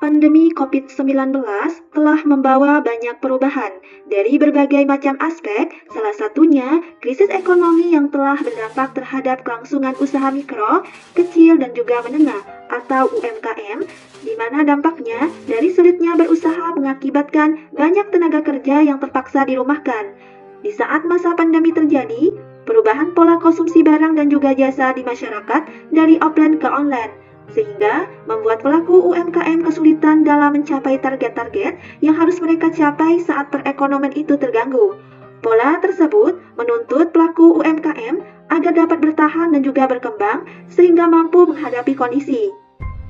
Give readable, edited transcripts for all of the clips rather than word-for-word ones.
Pandemi COVID-19 telah membawa banyak perubahan dari berbagai macam aspek, salah satunya krisis ekonomi yang telah berdampak terhadap kelangsungan usaha mikro, kecil, dan juga menengah atau UMKM, di mana dampaknya dari sulitnya berusaha mengakibatkan banyak tenaga kerja yang terpaksa dirumahkan. Di saat masa pandemi terjadi, perubahan pola konsumsi barang dan juga jasa di masyarakat dari offline ke online, sehingga membuat pelaku UMKM kesulitan dalam mencapai target-target yang harus mereka capai saat perekonomian itu terganggu. Pola tersebut menuntut pelaku UMKM agar dapat bertahan dan juga berkembang sehingga mampu menghadapi kondisi.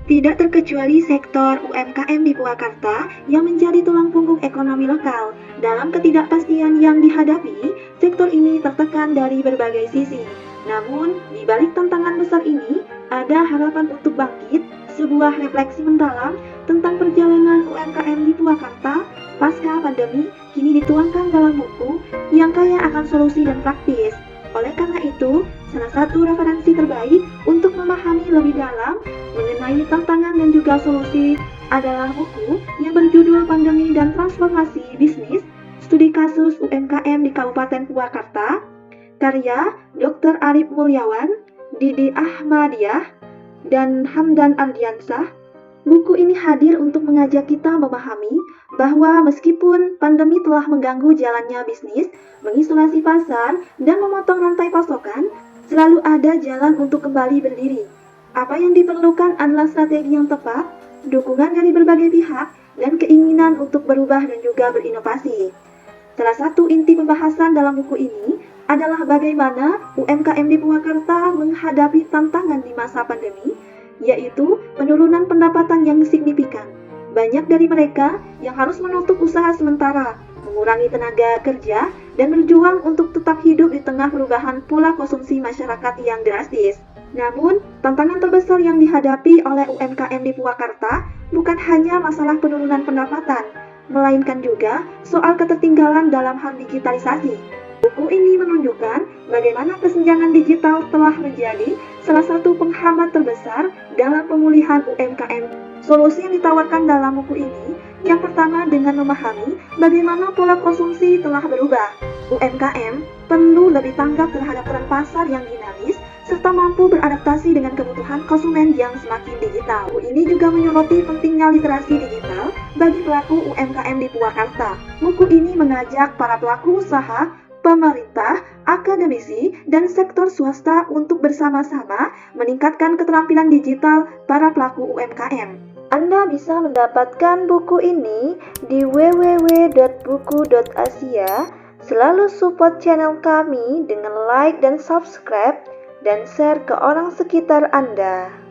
Tidak terkecuali sektor UMKM di Purwakarta yang menjadi tulang punggung ekonomi lokal. Dalam ketidakpastian yang dihadapi, sektor ini tertekan dari berbagai sisi. Namun, di balik tantangan besar ini, ada harapan untuk bangkit, sebuah refleksi mendalam tentang perjalanan UMKM di Purwakarta pasca pandemi kini dituangkan dalam buku yang kaya akan solusi dan praktis. Oleh karena itu, salah satu referensi terbaik untuk memahami lebih dalam mengenai tantangan dan juga solusi adalah buku yang berjudul Pandemi dan Transformasi Bisnis, Studi Kasus UMKM di Kabupaten Purwakarta, karya Dr. Arif Mulyawan, Didi Ahmadiyah, dan Hamdan Ardiansah. Buku ini hadir untuk mengajak kita memahami bahwa meskipun pandemi telah mengganggu jalannya bisnis, mengisolasi pasar, dan memotong rantai pasokan, selalu ada jalan untuk kembali berdiri. Apa yang diperlukan adalah strategi yang tepat, dukungan dari berbagai pihak, dan keinginan untuk berubah dan juga berinovasi. Salah satu inti pembahasan dalam buku ini adalah bagaimana UMKM di Purwakarta menghadapi tantangan di masa pandemi, yaitu penurunan pendapatan yang signifikan. Banyak dari mereka yang harus menutup usaha sementara, mengurangi tenaga kerja, dan berjuang untuk tetap hidup di tengah perubahan pola konsumsi masyarakat yang drastis. Namun, tantangan terbesar yang dihadapi oleh UMKM di Purwakarta bukan hanya masalah penurunan pendapatan, melainkan juga soal ketertinggalan dalam hal digitalisasi. Buku ini menunjukkan bagaimana kesenjangan digital telah menjadi salah satu penghambat terbesar dalam pemulihan UMKM. Solusi yang ditawarkan dalam buku ini, yang pertama dengan memahami bagaimana pola konsumsi telah berubah. UMKM perlu lebih tanggap terhadap tren pasar yang dinamis, serta mampu beradaptasi dengan kebutuhan konsumen yang semakin digital. Buku ini juga menyoroti pentingnya literasi digital bagi pelaku UMKM di Purwakarta. Buku ini mengajak para pelaku usaha, pemerintah, akademisi, dan sektor swasta untuk bersama-sama meningkatkan keterampilan digital para pelaku UMKM. Anda bisa mendapatkan buku ini di www.buku.asia. Selalu support channel kami dengan like dan subscribe, dan share ke orang sekitar Anda.